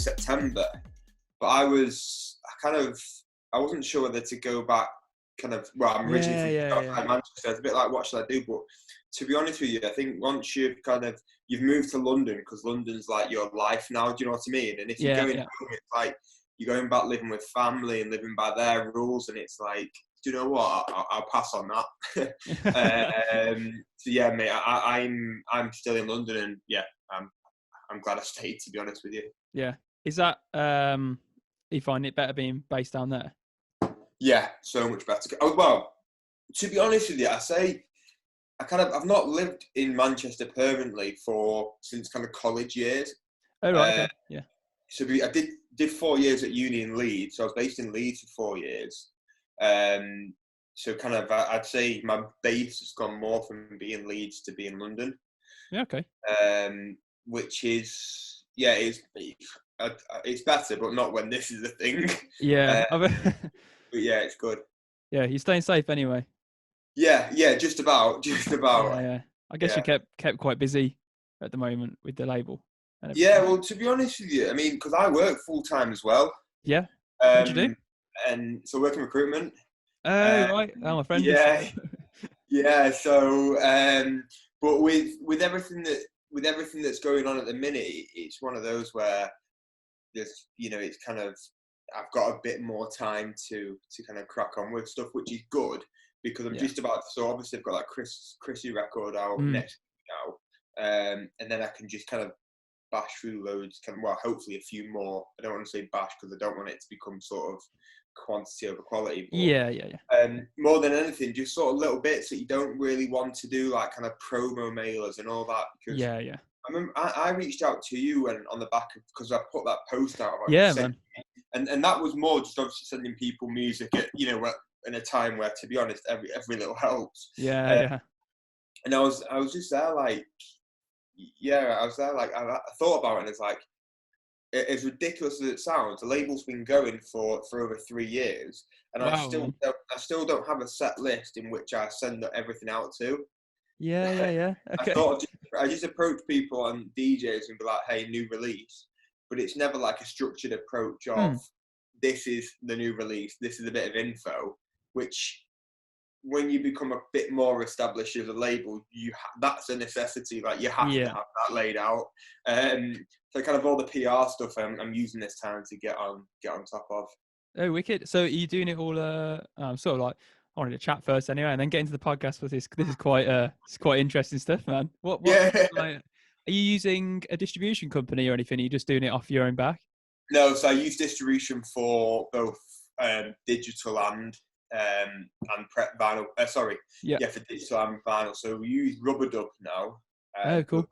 September, but I wasn't sure whether to go back. I'm originally from outside Manchester. It's a bit like, what should I do? But to be honest with you, I think once you've moved to London, because London's like your life now. Do you know what I mean? And if you're going home, it's like you're going back living with family and living by their rules, and it's like, do you know what? I'll pass on that. So yeah, mate, I'm still in London, and yeah, I'm glad I stayed, to be honest with you. Yeah, is that you find it better being based down there? Yeah, so much better. Oh, well, to be honest with you, I've not lived in Manchester permanently since kind of college years. Oh right, okay. Yeah. So I did 4 years at uni in Leeds. So I was based in Leeds for 4 years. So kind of, I'd say my base has gone more from being Leeds to being London. Yeah, okay. Which is, yeah, it's better, but not when this is a thing. Yeah. But yeah, it's good. Yeah, you're staying safe anyway. Yeah, just about. Yeah. I guess you kept quite busy at the moment with the label. Yeah, well, to be honest with you, I mean, because I work full time as well. Yeah. What do you do? And so I work in recruitment. Oh, right. Oh, my friend. Yeah. So, but with everything that's going on at the minute, it's one of those where there's, it's kind of, I've got a bit more time to kind of crack on with stuff, which is good, because I'm just about to. So obviously I've got that Chrissy record out next week now, and then I can just kind of bash through loads. Hopefully a few more. I don't want to say bash because I don't want it to become sort of quantity over quality. But, yeah. More than anything, just sort of little bits that you don't really want to do, like kind of promo mailers and all that. Because yeah. I remember I reached out to you and on the back of, because I put that post out about man. And that was more just obviously sending people music at, in a time where, to be honest, every little helps. Yeah. And I was just there like, I thought about it, and it's like, as ridiculous as it sounds, the label's been going for over 3 years, and wow. I still don't have a set list in which I send everything out to. Yeah. Okay. I just approach people and DJs and be like, hey, new release. But it's never like a structured approach of this is the new release, this is a bit of info, which when you become a bit more established as a label, that's a necessity. Like you have to have that laid out. So kind of all the PR stuff I'm using this time to get on top of. Oh, wicked. So are you doing it all sort of like, I wanted to chat first anyway, and then get into the podcast with this. This is quite interesting stuff, man. What are you using a distribution company or anything? Are you just doing it off your own back? No, so I use distribution for both digital and prep vinyl. For digital and vinyl. So we use Rubber-Dub now. Oh, cool.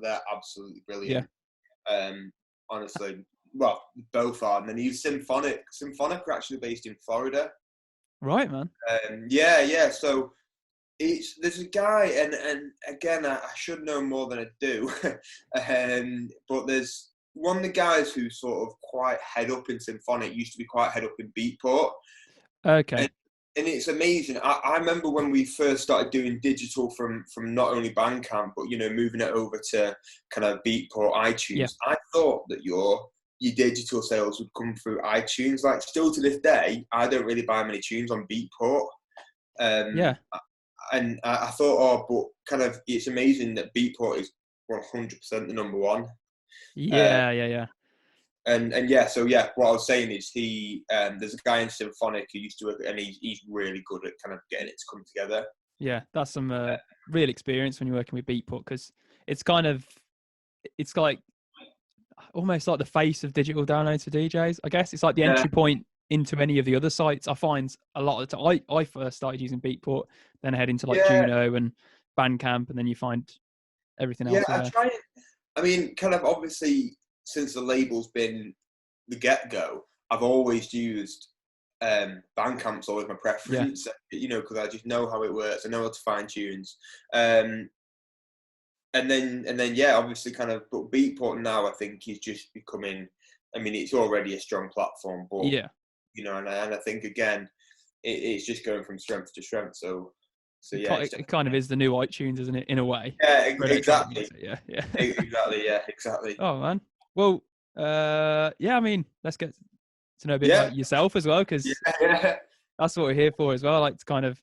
They're absolutely brilliant. Yeah. Honestly, well, both are. And then you use Symphonic. Symphonic are actually based in Florida. Right, man. Yeah. So there's a guy, and again, I should know more than I do. But there's one of the guys who's sort of quite head up in Symphonic, used to be quite head up in Beatport. Okay. And it's amazing. I remember when we first started doing digital from not only Bandcamp, but moving it over to kind of Beatport, iTunes. Yeah. I thought that your digital sales would come through iTunes. Like still to this day, I don't really buy many tunes on Beatport. And I thought, but kind of it's amazing that Beatport is 100% the number one. Yeah. And so what I was saying is there's a guy in Symphonic who used to work, and he's really good at kind of getting it to come together. Yeah, that's some real experience when you're working with Beatport, because it's like almost like the face of digital downloads for DJs. I guess it's like the entry point into any of the other sites. I find a lot of the time, I first started using Beatport, then I head into like Juno and Bandcamp, and then you find everything else. Yeah, I mean, kind of obviously, since the label's been the get-go, I've always used Bandcamp's always my preference, because I just know how it works. I know how to find tunes. And then, obviously kind of, but Beatport now I think is just becoming, I mean, it's already a strong platform, but, and I think, again, it's just going from strength to strength. So it kind of is the new iTunes, isn't it, in a way? Yeah, exactly. Yeah. Exactly. Oh, man. Well, Yeah, I mean, let's get to know a bit Yeah, about yourself as well, yeah, because yeah. that's what we're here for as well. I like to kind of,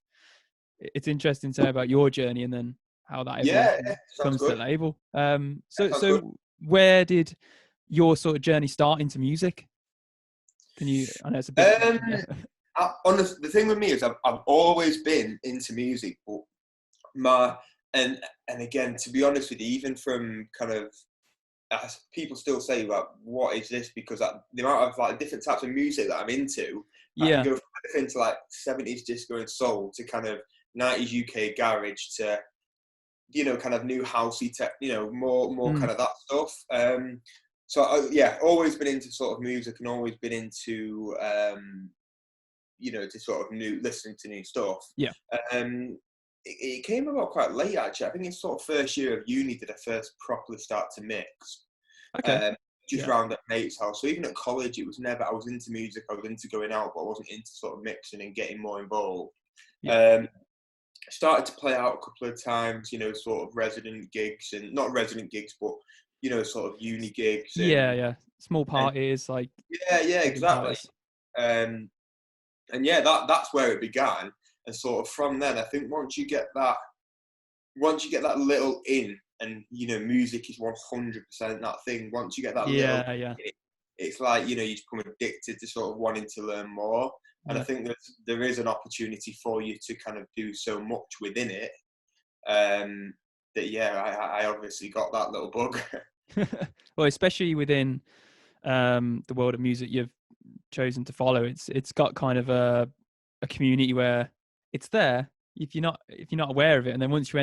it's interesting to know about your journey and then how that evolves Yeah, and sounds comes to the good. label. That So sounds good. so where did your sort of journey start into music? Can you? I know it's a big Um, question. Yeah. honest, the thing with me is I've always been into music, but my and and again, to be honest with you, even from kind of as people still say, like, what is this? Because the amount of like different types of music that I'm into, I can Yeah. go from anything to like 70s disco and soul to kind of 90s UK garage to kind of new housey tech, more Mm. kind of that stuff. So yeah, always been into sort of music and always been into to sort of listening to new stuff. Yeah. Um, it came about quite late actually. I think it's sort of first year of uni did I first properly start to mix. Okay. Um, just Yeah. round at mate's house. So even at college, it was never. I was into music. I was into going out, but I wasn't into sort of mixing and getting more involved. Yeah. Um, started to play out a couple of times. Sort of resident gigs and not resident gigs, but sort of uni gigs Yeah. and Yeah. Small and parties, like yeah, wedding exactly. parties. Um, and yeah, that's where it began. And sort of from then, I think once you get that little in, and music is 100% that thing. Once you get that little, Yeah. Yeah. it's like you just become addicted to sort of wanting to learn more. And I Yeah. think there is an opportunity for you to kind of do so much within it. Um, that yeah, I obviously got that little bug. Well, especially within the world of music you've chosen to follow, it's got kind of a community where it's there if you're not aware of it, and then once you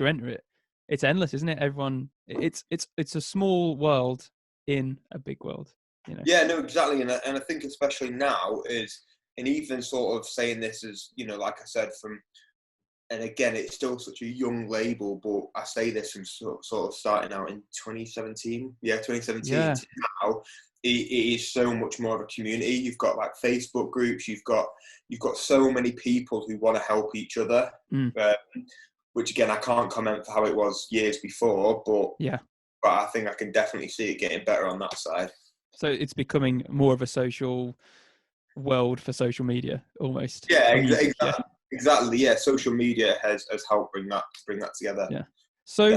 enter it, it's endless, isn't it? Everyone, it's a small world in a big world, you know. Yeah, no, exactly, and I think especially now and even sort of saying this as like I said, and again, it's still such a young label, but I say this from sort of starting out in 2017. Yeah, 2017 Yeah. to now, it is so much more of a community. You've got like Facebook groups. You've got so many people who want to help each other. Mm. Uh, which again, I can't comment for how it was years before, but Yeah. I think I can definitely see it getting better on that side. So it's becoming more of a social world for social media, almost, Yeah, for music. Yeah. exactly. Yeah, social media has helped bring that together. Yeah. So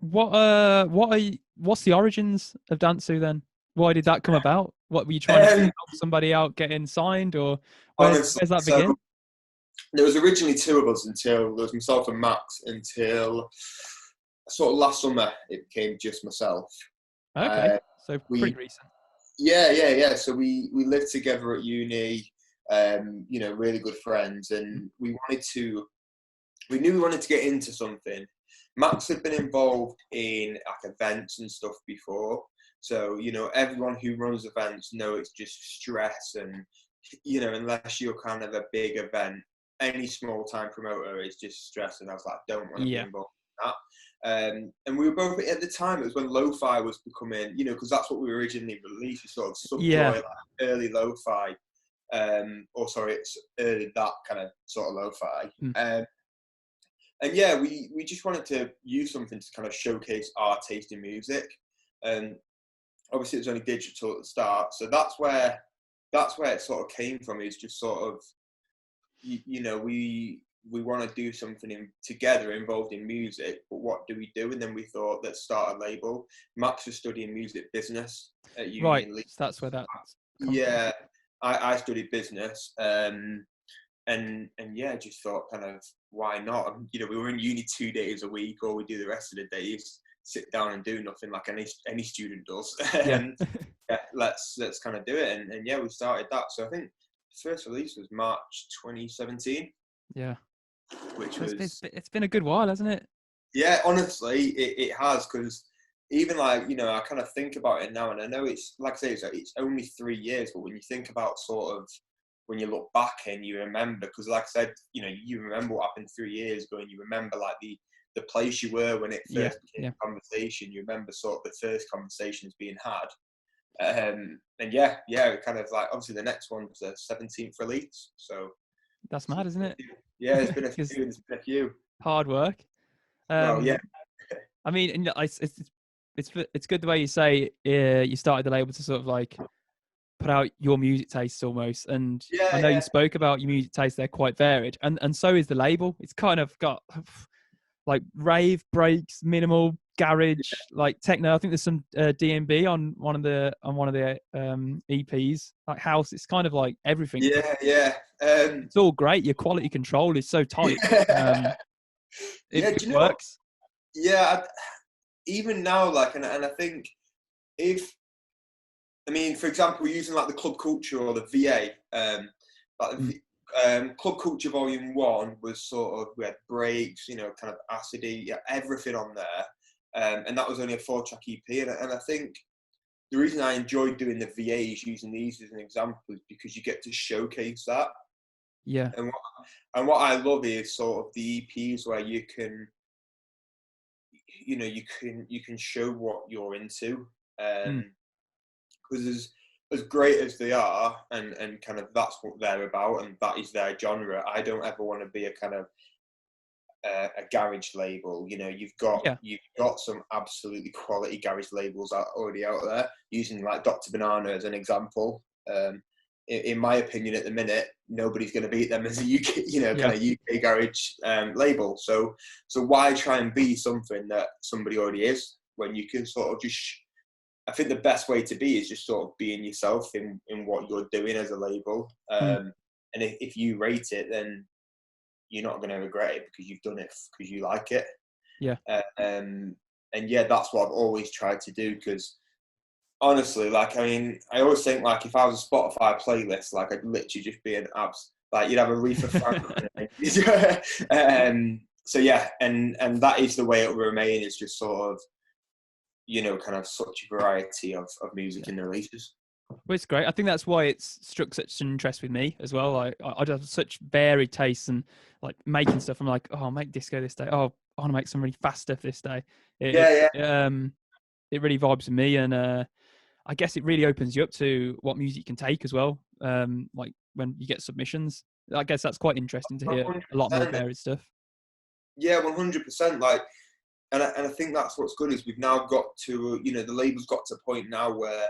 Definitely. what's the origins of Dantsu then? Why did that come about? What were you trying to Um, help somebody out getting signed, or honestly, where's that so begin? there was originally two of us until there was myself and Max until sort of last summer. It became just myself. Okay, Uh, so we pretty recent. yeah. So we lived together at uni. Really good friends, and we knew we wanted to get into something. Max had been involved in like events and stuff before, so everyone who runs events know it's just stress, and unless you're kind of a big event, any small time promoter is just stress. And I was like, don't want to be Yeah. involved in that. And we were both at the time. It was when lo-fi was becoming, because that's what we originally released. We sort of Yeah. Subjoy, like early lo-fi, or sorry, it's early that kind of sort of lo-fi. Mm. And yeah, we just wanted to use something to kind of showcase our taste in music. And obviously, it was only digital at the start, so that's where it sort of came from. Is just sort of we want to do something together involved in music, but what do we do? And then we thought, let's start a label. Max was studying music business at uni Right. in Leeds. So that's where that's come from. Yeah, I studied business. And yeah, just thought kind of why not? We were in uni 2 days a week, or we do the rest of the days sit down and do nothing like any student does. Yeah. And yeah, let's kind of do it. And yeah, we started that. So I think the first release was March 2017, Yeah. which So was it's been a good while, hasn't it? yeah, honestly, it has, because even like I kind of think about it now, and I know it's like I say, it's only 3 years, but when you think about sort of when you look back and you remember, because like I said, you remember what happened 3 years ago, and you remember like the place you were when it Yeah. first became Yeah. a conversation. You remember sort of the first conversations being had. And yeah, it kind of like obviously the next one was the 17th release. So That's mad, isn't it? yeah, it's been a Because few. It's been a few. hard work. Well, yeah, I mean, and it's it's good the way you say you started the label to sort of like put out your music tastes almost. And I Yeah, know you yeah, spoke about your music tastes; they're quite varied, and so is the label. It's kind of got like rave, breaks, minimal, garage, like techno. I think there's some DMB on one of the EPs, like house. It's kind of like everything. yeah, yeah. It's all great. Your quality control is so tight. Yeah, It, yeah. it Do you know what? works. Yeah, even now, like, and I think if I mean, for example, using like the Club Culture or the VA, like Mm. Club Culture Volume One was sort of, we had breaks, you know, kind of acidy, yeah, everything on there, and that was only a 4-track EP, and I think the reason I enjoyed doing the VAs, using these as an example, is because you get to showcase that. Yeah. And what I love is sort of the EPs where you can, you know, you can show what you're into, Mm. because as great as they are, and kind of that's what they're about, and that is their genre. I don't ever want to be a kind of a garage label. You know, Yeah. you've got some absolutely quality garage labels already out there. Using like Dr. Banana as an example, in my opinion, at the minute, nobody's going to beat them as a UK, you know, Yeah. kind of UK garage label. So why try and be something that somebody already is, when you can sort of just I think the best way to be is just sort of being yourself in what you're doing as a label. Mm. And if you rate it, then you're not going to regret it, because you've done it because you like it. Yeah. And yeah, that's what I've always tried to do, because honestly, like, I mean, I always think, like, if I was a Spotify playlist, like, I'd literally just be an like, you'd have Aretha Franklin. So yeah, and that is the way it will remain, is just sort of, you know, kind of such a variety of music in the releases. Well, it's great. I think that's why it's struck such an interest with me as well. Like, I have such varied tastes, and like making stuff. I'm like, oh, I'll make disco this day. Oh, I want to make some really fast stuff this day. It, Yeah, it, um, it really vibes with me, and I guess it really opens you up to what music you can take as well. Like when you get submissions, I guess that's quite interesting to yeah, hear a lot more 100%. varied stuff. Yeah, 100%. Like, and I think that's what's good, is we've now got to, you know, the label's got to a point now where,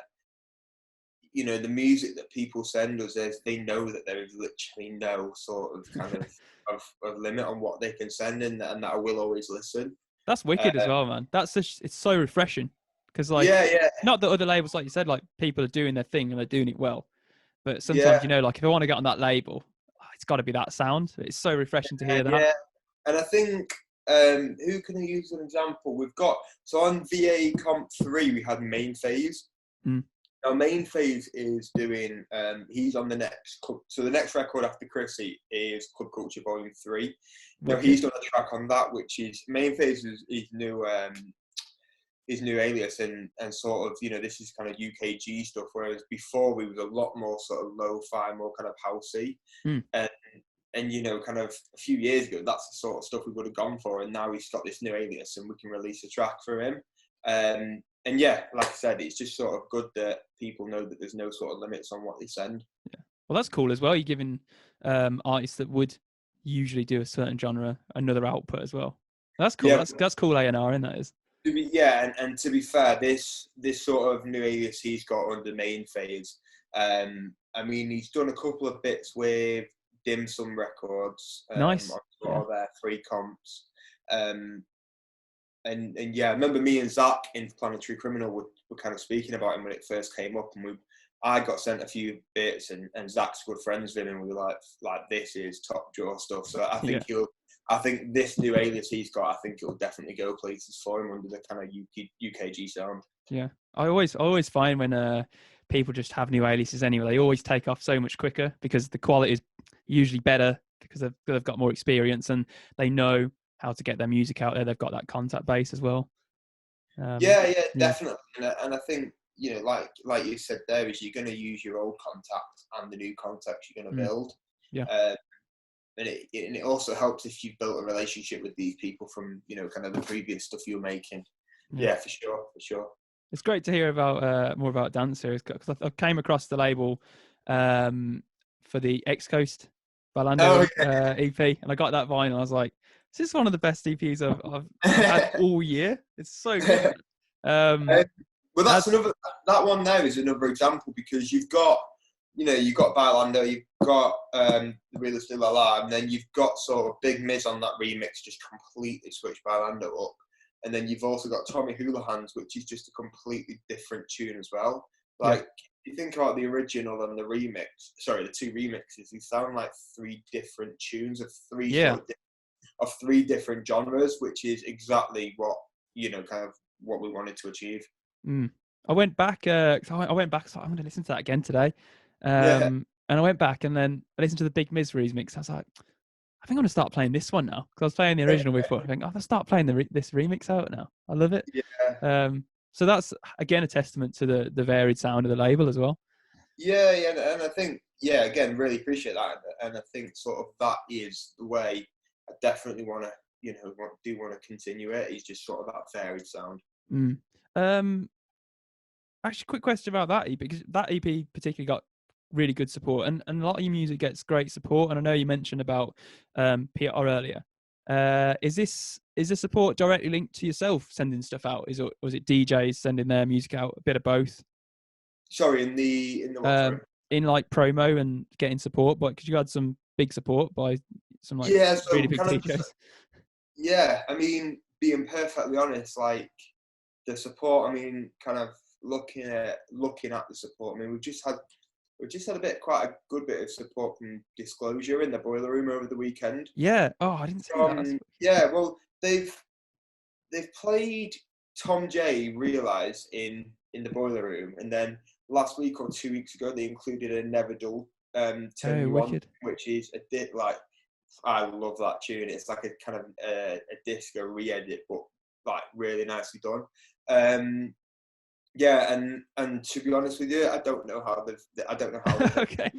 you know, the music that people send us, they know that there is literally no sort of kind of limit on what they can send, and that I will always listen. That's Uh, wicked as well, man. It's so refreshing because like yeah, yeah, not that other labels, like you said, like people are doing their thing and they're doing it well. But sometimes, yeah, you know, like if I want to get on that label, it's got to be that sound. It's so refreshing to hear that. yeah. And I think, who can I use as an example? We've got, so on VA Comp 3, we had Main Phase. Mm. Now, Main Phase is doing, he's on the next club, so the next record after Chrissy is Club Culture Volume 3. Now, Wicked. he's done a track on that, which is, Main Phase is his new alias, and sort of, you know, this is kind of UKG stuff, whereas before we was a lot more sort of lo-fi, more kind of housey. Mm. And you know, kind of a few years ago, that's the sort of stuff we would have gone for, and now he's got this new alias, and we can release a track for him. And yeah, like I said, it's just sort of good that people know that there's no sort of limits on what they send. Yeah. Well, that's cool as well. You're giving artists that would usually do a certain genre another output as well. That's cool. Yeah, That's cool A&R, and that is. and to be fair, this sort of new alias he's got under Main Phase. I mean, he's done a couple of bits with Dim Sum Records, Nice. on Yeah. sort of their free comps. And yeah, I remember me and Zach in Planetary Criminal were kind of speaking about him when it first came up, and I got sent a few bits, and Zach's good friends with him, and we were like, this is top drawer stuff. So I think I think this new alias he's got, I think it'll definitely go places for him under the kind of UKG sound. Yeah. I always find when people just have new aliases anyway, they always take off so much quicker because the quality is usually better because they've got more experience and they know how to get their music out there. They've got that contact base as well. Yeah, definitely. And I think, you know, like you said there, is you're going to use your old contacts and the new contacts you're going to build. Yeah. And it also helps if you've built a relationship with these people from, you know, kind of the previous stuff you're making. Yeah, for sure. It's great to hear about more about Dance Series, because I came across the label for the X Coast Bailando EP, and I got that vinyl. I was like, "This is one of the best EPs I've had all year. It's so good." Um, Well, that one there is another example, because you've got Bailando, you've got The Real Still Alive, and then you've got sort of Big Miz on that remix, just completely switched Bailando up. And then you've also got Tommy Houlihan's, which is just a completely different tune as well. Like, if you think about the original and the remix, sorry, the two remixes, they sound like three different tunes of three different genres, which is exactly what, kind of what we wanted to achieve. I went back. I went back. So I'm going to listen to that again today. Yeah. And I went back and then I listened to the Big Miz remix. I was like, I think I'm going to start playing this one now, because I was playing the original before. I think I'm going to start playing this remix out now. I love it. Yeah. So that's again a testament to the varied sound of the label as well. Yeah, and I think, again, really appreciate that, and I think sort of that is the way I definitely want to, want to continue it. Is just sort of that varied sound. Actually, quick question about that EP, because that EP particularly got really good support, and a lot of your music gets great support. And I know you mentioned about PR earlier. Is the support directly linked to yourself sending stuff out? Was it DJs sending their music out? A bit of both. Sorry, in the what? Sorry? In like promo and getting support, but because you had some big support by some like really big DJs. I mean, being perfectly honest, like the support. I mean, kind of looking at the support. I mean, we've just had quite a good bit of support from Disclosure in the Boiler Room over the weekend. Yeah. Oh, I didn't see that. Yeah. Well, they've played Tom J Realise in the Boiler Room, and then last week or 2 weeks ago they included a Never Dull Turn You On, which is a bit like, I love that tune. It's like a kind of a disco re-edit, but like really nicely done. And to be honest with you, I don't know how they've okay.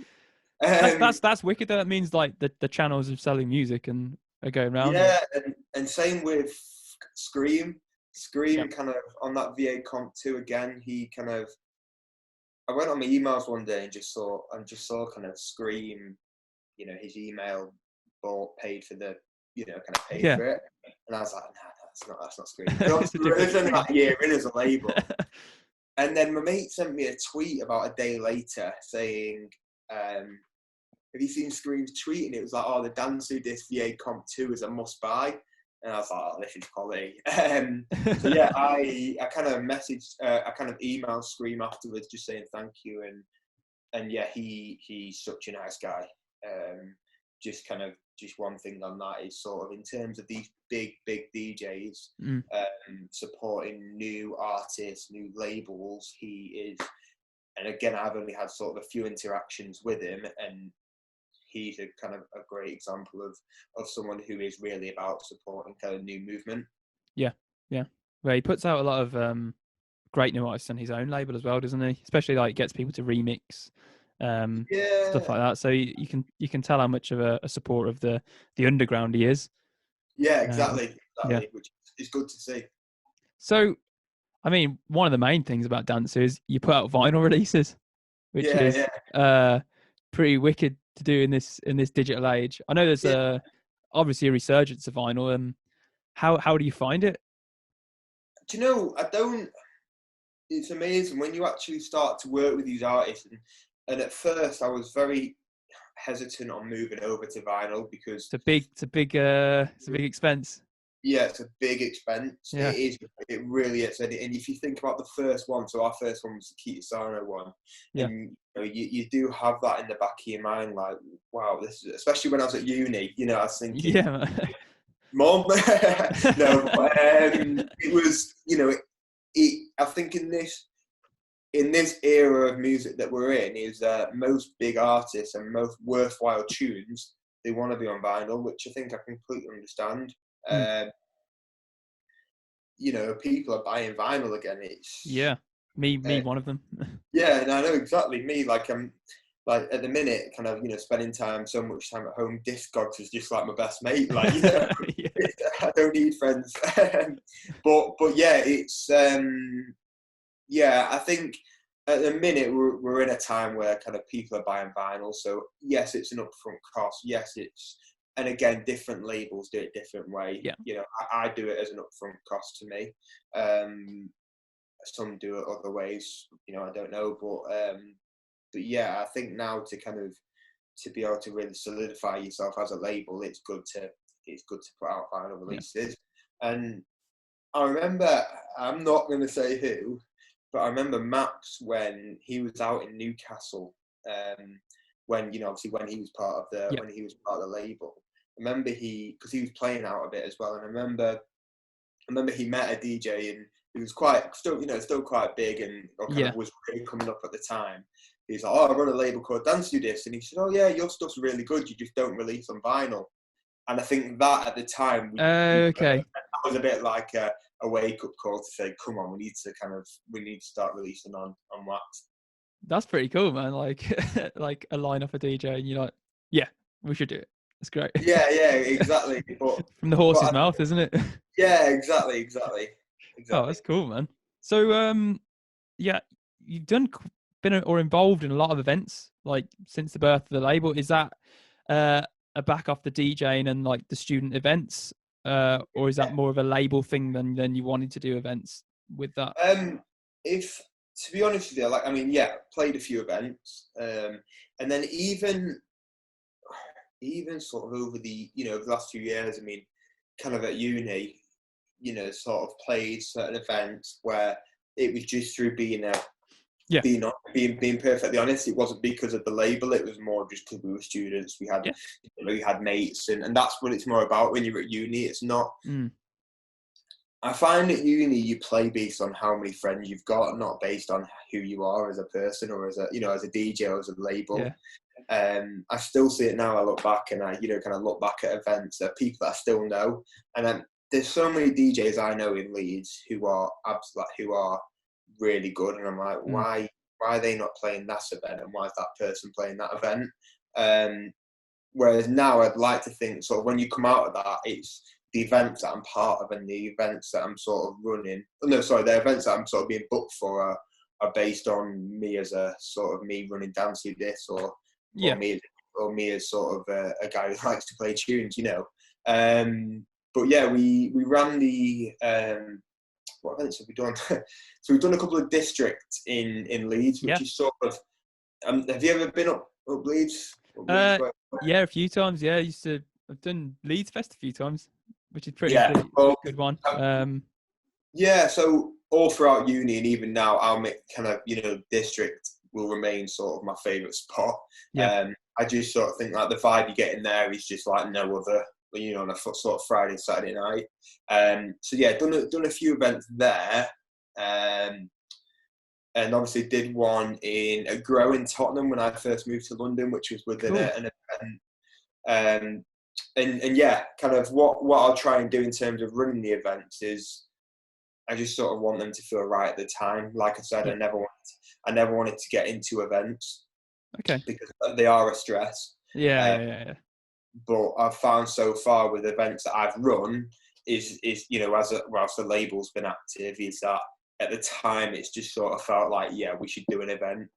That's wicked. That means like the channels of selling music and are going around. Yeah, and same with Scream. Kind of on that VA Comp 2 again. He kind of, I went on my emails one day and just saw kind of Scream, his email paid for the, kind of paid for it, and I was like, no, that's not Scream. It's only that year in as a label. And then my mate sent me a tweet about a day later saying, have you seen Scream's tweet? And it was like, the Dansu Disc VA Comp 2 is a must buy. And I was like, this is quality. So yeah, I kind of emailed Scream afterwards just saying thank you. And yeah, he's such a nice guy. Just one thing on that is sort of in terms of these big DJs supporting new artists, new labels, he is, and again, I've only had sort of a few interactions with him, and he's a kind of a great example of someone who is really about supporting kind of new movement. Yeah. Well, he puts out a lot of great new artists on his own label as well, doesn't he? Especially like gets people to remix stuff like that. So you can tell how much of a supporter of the underground he is. Yeah, exactly. Which is good to see. So, I mean, one of the main things about Dansu is you put out vinyl releases, which is pretty wicked to do in this digital age. I know there's obviously a resurgence of vinyl. How do you find it? Do you know, it's amazing when you actually start to work with these artists, and at first I was very hesitant on moving over to vinyl because it's a big expense. Yeah, it's a big expense. Yeah. It is. It really is. And if you think about the first one, so our first one was the Keita Sano one. Yeah. And you do have that in the back of your mind, like, wow, this is, especially when I was at uni, I was thinking, Mom, no, it was, I think in this era of music that we're in is most big artists and most worthwhile tunes, they want to be on vinyl, which I think I completely understand. People are buying vinyl again. It's me one of them. Yeah, and I know exactly me. Like I'm like at the minute, kind of spending so much time at home. Discogs is just like my best mate. Like I don't need friends. but yeah, it's I think at the minute we're in a time where kind of people are buying vinyl. So yes, it's an upfront cost. Yes, it's. And again, different labels do it different way. Yeah. I do it as an upfront cost to me. some do it other ways. I don't know, but yeah, I think now to be able to really solidify yourself as a label, it's good to put out final releases. And I remember, I'm not going to say who, but I remember Max when he was out in Newcastle, when obviously when he was part of the label. I remember because he was playing out a bit as well, and I remember he met a DJ, and he was still quite big, and was really coming up at the time. He's like, "Oh, I run a label called Dance Studios," and he said, "Oh yeah, your stuff's really good. You just don't release on vinyl." And I think that at the time, okay, that was a bit like a wake up call to say, "Come on, we need to start releasing on wax." That's pretty cool, man. Like like a line off a DJ, and you're like, "Yeah, we should do it." That's great. Yeah, exactly. But, from the horse's mouth, isn't it? Yeah, exactly. Oh, that's cool, man. So, yeah, you've been or involved in a lot of events like since the birth of the label. Is that a back off the DJing and like the student events, or is that more of a label thing than you wanted to do events with that? If to be honest with you, played a few events, and then even sort of over the the last few years, kind of at uni, sort of played certain events where it was just through being perfectly honest. It wasn't because of the label. It was more just because we were students. We had mates, and that's what it's more about when you're at uni. It's not. I find at uni you play based on how many friends you've got, not based on who you are as a person or as a DJ or as a label. Yeah. I still see it now. I look back and I kind of look back at events of people that I still know, and there's so many DJs I know in Leeds who are really good, and I'm like, why are they not playing that event, and why is that person playing that event? Whereas now I'd like to think sort of when you come out of that, it's the events that I'm part of and the events that I'm sort of running. No, sorry, the events that I'm sort of being booked for are based on me as a sort of me running Dance Studios or me as sort of a guy who likes to play tunes, But yeah, we ran the what events have we done? So we've done a couple of districts in Leeds, which is sort of. Have you ever been up Leeds? Yeah, a few times. Yeah, I've done Leeds Fest a few times, which is pretty good one. Yeah, so all throughout uni and even now, our kind of district will remain sort of my favourite spot. Yeah. I just sort of think like the vibe you get in there is just like no other. On a sort of Friday, Saturday night. So yeah, done a few events there, and obviously did one in a Grow in Tottenham when I first moved to London, which was within an event. And yeah, kind of what I'll try and do in terms of running the events is I just sort of want them to feel right at the time. Like I said, I never wanted to get into events, because they are a stress. Yeah. But I've found so far with events that I've run is whilst the label's been active, is that at the time it's just sort of felt like we should do an event.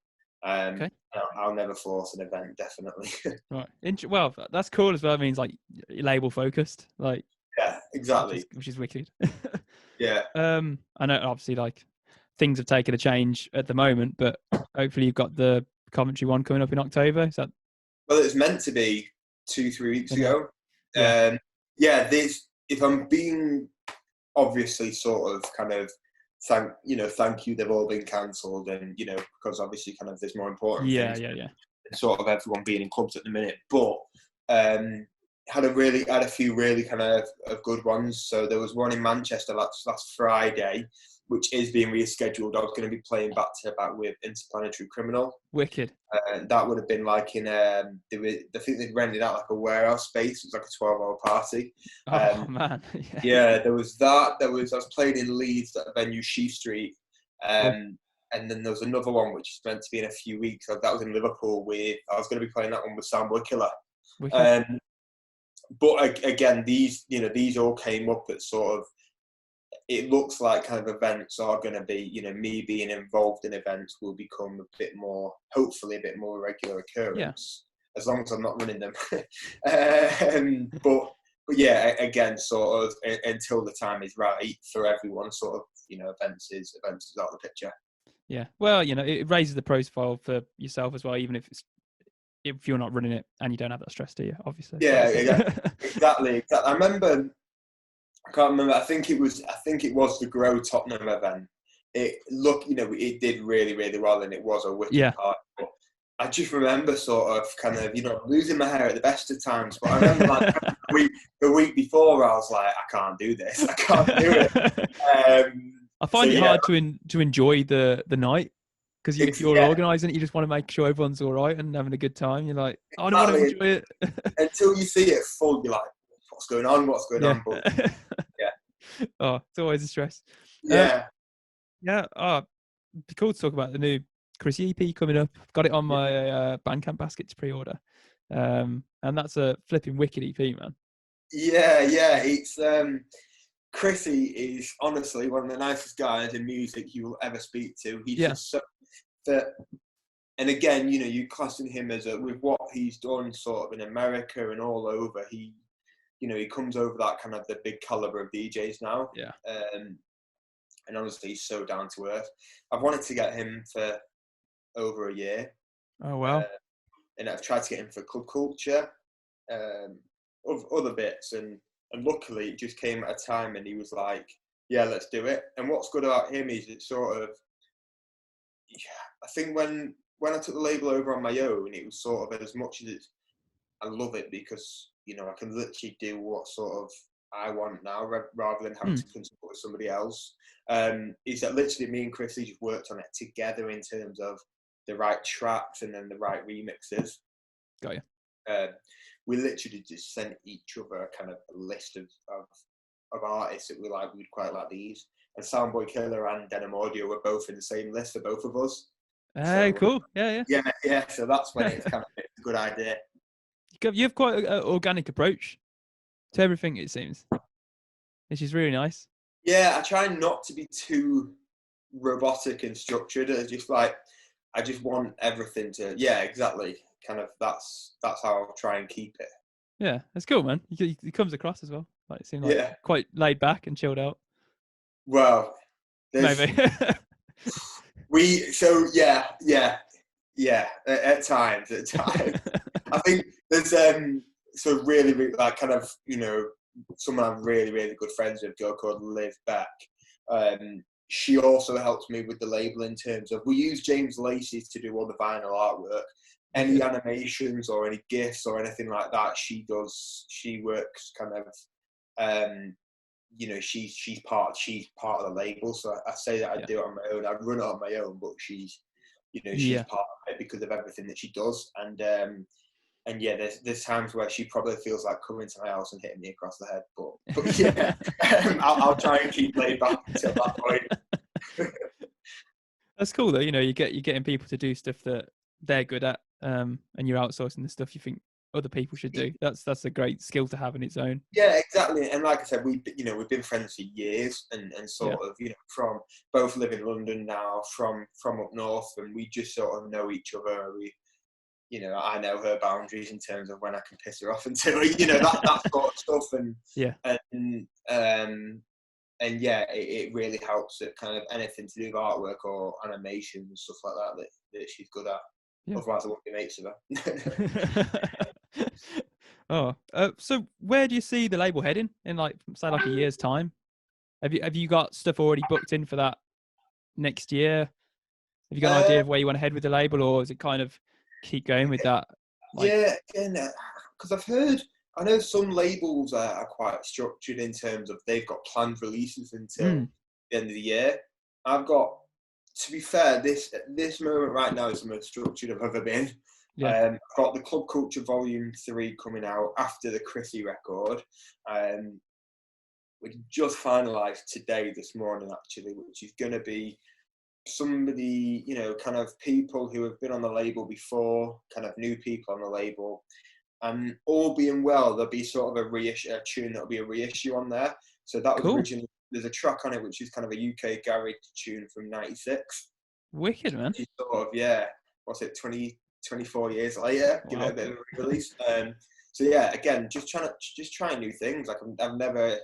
I'll never force an event, definitely. Right. Well, that's cool as well. It means like label focused, like exactly, which is wicked. Yeah. I know obviously like things have taken a change at the moment, but hopefully you've got the Coventry one coming up in October. Is that? Well, it was meant to be 2-3 weeks ago. This, if I'm being obviously sort of kind of thank you, they've all been cancelled, and because obviously kind of there's more important things. Yeah. Sort of everyone being in clubs at the minute, but had a few really kind of good ones. So there was one in Manchester last Friday, which is being rescheduled. I was going to be playing back to back with Interplanetary Criminal. Wicked. That would have been like in I think they'd rented out like a warehouse space. It was like a 12-hour party. Oh man. There was that. I was playing in Leeds at a venue, Sheaf Street. And then there was another one which is meant to be in a few weeks. That was in Liverpool I was going to be playing that one with Sam Wickhiller. But again, these all came up at sort of, it looks like kind of events are going to be, me being involved in events will become hopefully a bit more regular occurrence, as long as I'm not running them. But but yeah, again, sort of until the time is right for everyone, sort of, events is out of the picture. Yeah, well, it raises the profile for yourself as well, even if you're not running it and you don't have that stress, do you? Obviously. Yeah, exactly. I remember. I can't remember. I think it was the Grow Tottenham event. It did really, really well, and it was a wicked part. But I just remember sort of kind of, losing my hair at the best of times. But I remember like the week before, I was like, I can't do this. I can't do it. I find it hard to enjoy the night, because if you're organising it, you just want to make sure everyone's all right and having a good time. You're like, I don't want to enjoy it. Until you see it full, you're like, what's going on? But, yeah. Oh, it's always a stress. Yeah. Oh, it'd be cool to talk about the new Chrissy EP coming up. I've got it on my Bandcamp basket to pre-order. And that's a flipping wicked EP, man. Yeah. It's Chrissy is honestly one of the nicest guys in music you will ever speak to. He's just so that, and again, you classing him as with what he's done sort of in America and all over, he comes over that kind of the big caliber of DJs now. Yeah. And honestly, he's so down to earth. I've wanted to get him for over a year. Oh, wow. And I've tried to get him for Club Culture, other bits, and luckily it just came at a time and he was like, yeah, let's do it. And what's good about him is it's sort of, I think when I took the label over on my own, it was sort of, as much as I love it because, I can literally do what sort of I want now rather than having to consult with somebody else. Is that literally me and Chrissy just worked on it together in terms of the right tracks and then the right remixes. Got you. We literally just sent each other kind of a list of artists that we'd quite like these. And Soundboy Killer and Denim Audio were both in the same list for both of us. Hey, so, cool. Yeah. Yeah. So that's when it's kind of a good idea. You have quite an organic approach to everything, it seems, which is really nice. Yeah, I try not to be too robotic and structured. I just want everything to, exactly. Kind of that's how I'll try and keep it. Yeah, that's cool, man. He comes across as well. Like, it seems like quite laid back and chilled out. Well, maybe. At times. I think there's so really like kind of someone I'm really, really good friends with, a girl called Liv Beck. She also helps me with the label in terms of, we use James Lacey to do all the vinyl artwork. Any animations or any GIFs or anything like that, she does. She works kind of, she's part of the label. So I say that I do it on my own. I run it on my own, but she's part of it because of everything that she does. And there's times where she probably feels like coming to my house and hitting me across the head. But yeah, I'll try and keep laid back until that point. That's cool though. You're getting people to do stuff that they're good at, and you're outsourcing the stuff you think other people should do. That's a great skill to have in its own. Yeah, exactly. And like I said, we've been friends for years, and sort of from both live in London now, from up north, and we just sort of know each other. I know her boundaries in terms of when I can piss her off until that sort of stuff, and it really helps at kind of anything to do with artwork or animation and stuff like that she's good at. Yeah. Otherwise, I wouldn't be mates with her. So where do you see the label heading in, say, a year's time? Have you got stuff already booked in for that next year? Have you got an idea of where you want to head with the label, or is it kind of keep going with that? Because I know some labels are quite structured in terms of they've got planned releases until the end of the year. To be fair, this moment right now is the most structured I've ever been. Yeah. I've got the Club Culture Volume 3 coming out after the Chrissy record. We just finalised this morning actually, which is going to be somebody, kind of people who have been on the label before, kind of new people on the label. And all being well, there'll be sort of a tune that'll be a reissue on there. So that was originally, there's a track on it which is kind of a UK garage tune from '96. Wicked, man. Sort of, 24 years later, give it a bit of a release. yeah, again, just trying new things. Like I've never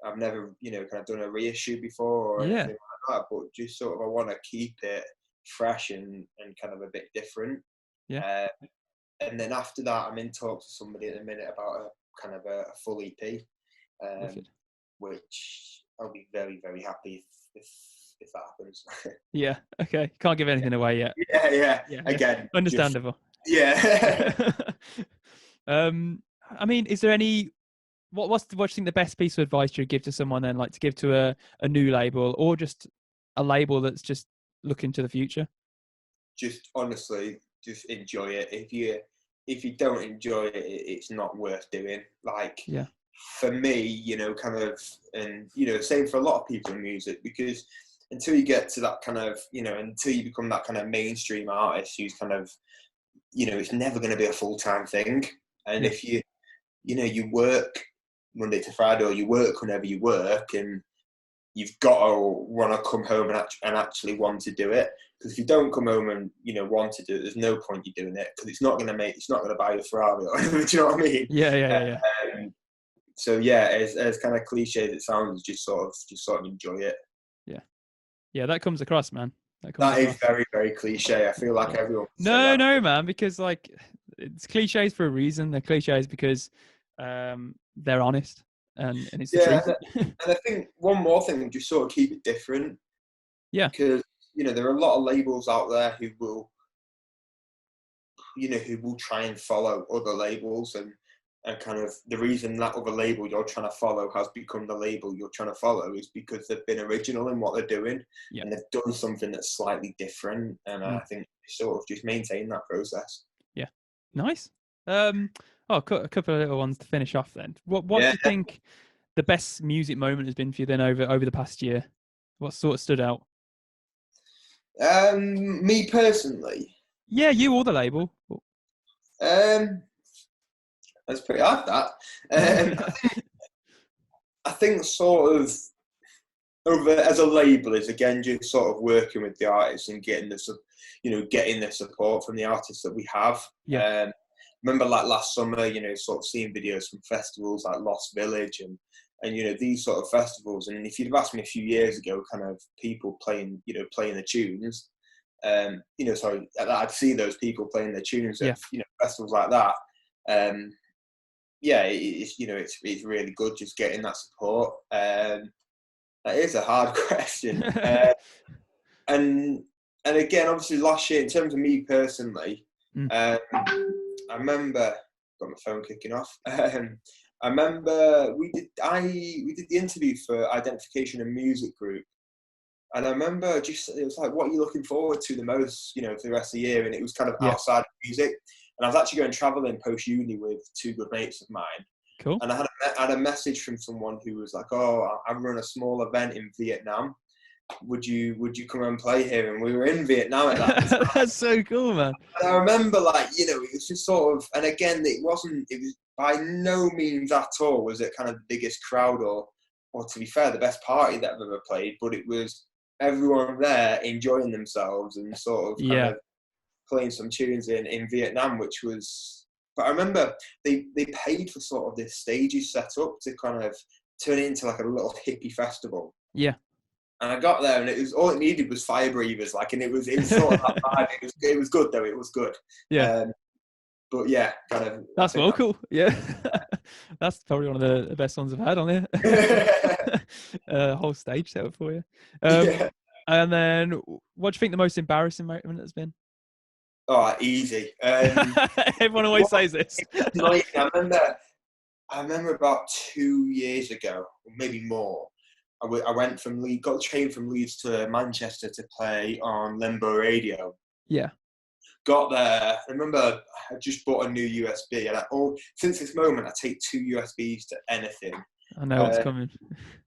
kind of done a reissue before or anything like that, but just sort of I want to keep it fresh and kind of a bit different. Yeah. And then after that, I'm in talks with somebody at the minute about a kind of a full EP, which I'll be very, very happy if that happens. Yeah. Okay. Can't give anything away yet. Yeah. Again, understandable. I mean, is there any? What do you think the best piece of advice you would give to someone then, like to give to a new label or just a label that's just looking to the future? Just honestly, just enjoy it. If you don't enjoy it, it's not worth doing. Like, for me, kind of, and same for a lot of people in music, because until you get to that kind of, until you become that kind of mainstream artist who's kind of, it's never going to be a full-time thing. And if you work Monday to Friday, or you work whenever you work, and you've got to want to come home and actually want to do it. Because if you don't come home and want to do it, there's no point you doing it, because it's not going to buy you a Ferrari. Do you know what I mean? Yeah. So yeah, as kind of cliche as it sounds, just sort of enjoy it. Yeah, that comes across, man. That is very, very cliche. I feel like everyone. No, man, because like it's cliches for a reason. They're cliches because they're honest and it's the truth. And I think one more thing, just sort of keep it different. Yeah. Because there are a lot of labels out there who will try and follow other labels, and kind of the reason that other label you're trying to follow has become the label you're trying to follow is because they've been original in what they're doing, and they've done something that's slightly different. And I think sort of just maintain that process. Yeah. Nice. A couple of little ones to finish off then. What do you think the best music moment has been for you then over the past year? What sort of stood out? Me personally. Yeah, you or the label. That's pretty hard, that. I think sort of as a label is, again, just sort of working with the artists and getting the support from the artists that we have. Remember like last summer, sort of seeing videos from festivals like Lost Village and these sort of festivals. And if you'd have asked me a few years ago, kind of people playing the tunes, I'd see those people playing their tunes at festivals like that. It's really good just getting that support. That is a hard question. And again, obviously last year, in terms of me personally, I remember, got my phone kicking off. I remember we did the interview for Identification and Music Group, and I remember it was like, what are you looking forward to the most, for the rest of the year? And it was kind of outside of music. And I was actually going traveling post uni with two good mates of mine. Cool. And I had a message from someone who was like, "Oh, I run a small event in Vietnam. Would you come and play here?" And we were in Vietnam at that time. That's so cool, man. And I remember, it was just sort of, and again, it was by no means at all was it kind of the biggest crowd or to be fair, the best party that I've ever played, but it was everyone there enjoying themselves and sort of kind of playing some tunes in Vietnam, which was. But I remember they paid for sort of this stages set up to kind of turn it into like a little hippie festival. Yeah. And I got there, and it was all it needed was fire breathers, and it was sort of that vibe. It was good though. It was good. Yeah. But yeah, kind of. That's well cool. Yeah. That's probably one of the best ones I've had on here. Whole stage set up for you. And then, what do you think the most embarrassing moment has been? Oh, easy. Everyone always says this. I remember about 2 years ago, or maybe more. I went from Leeds, got a train from Leeds to Manchester to play on Limbo Radio. Yeah. Got there. I remember I just bought a new USB, and since this moment, I take 2 USBs to anything. I know what's coming.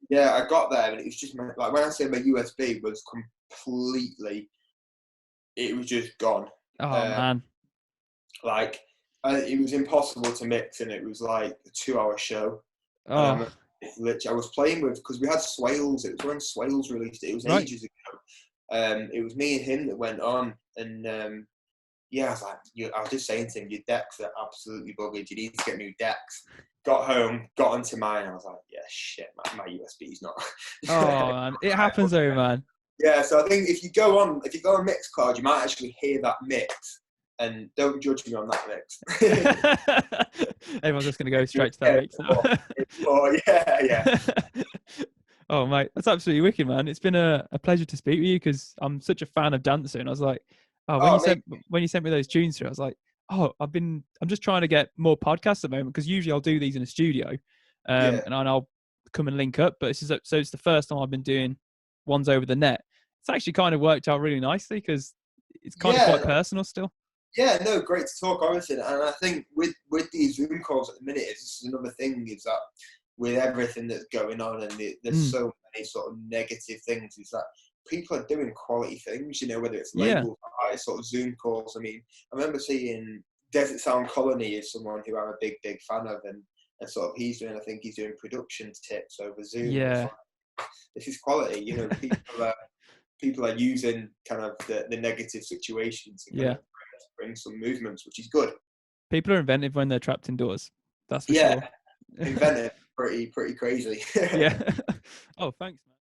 Yeah, I got there, and it was just like when I say my USB was completely, it was just gone. Oh man! It was impossible to mix, and it was like a 2-hour show. Oh. I was playing with, because we had Swales. It was when Swales released it. It was ages ago. It was me and him that went on, and yeah, I was like, I was just saying to him, your decks are absolutely buggered. You need to get new decks. Got home, got onto mine. I was like, yeah, shit, my USB's not. Oh man, it happens though, man. Yeah, so I think if you go on Mixcloud, you might actually hear that mix. And don't judge me on that mix. Everyone's just going to go straight to that mix now. Yeah. Oh, mate, that's absolutely wicked, man. It's been a pleasure to speak with you because I'm such a fan of dancing. And I was like, when you sent me those tunes through, I was like, I'm just trying to get more podcasts at the moment because usually I'll do these in a studio, and I'll come and link up. But it's the first time I've been doing ones over the net. It's actually kind of worked out really nicely because it's kind of quite personal still. Yeah, no, great to talk, honestly. And I think with these Zoom calls at the minute, it's just another thing is that with everything that's going on and there's so many sort of negative things, is that people are doing quality things, whether it's labels, sort of Zoom calls. I mean, I remember seeing Desert Sound Colony is someone who I'm a big fan of, and sort of he's doing production tips over Zoom. Yeah. This is quality, people are using kind of the negative situations to kind of bring some movements, which is good. People are inventive when they're trapped indoors. That's for sure. Inventive, pretty crazy. Yeah. Oh, thanks, man.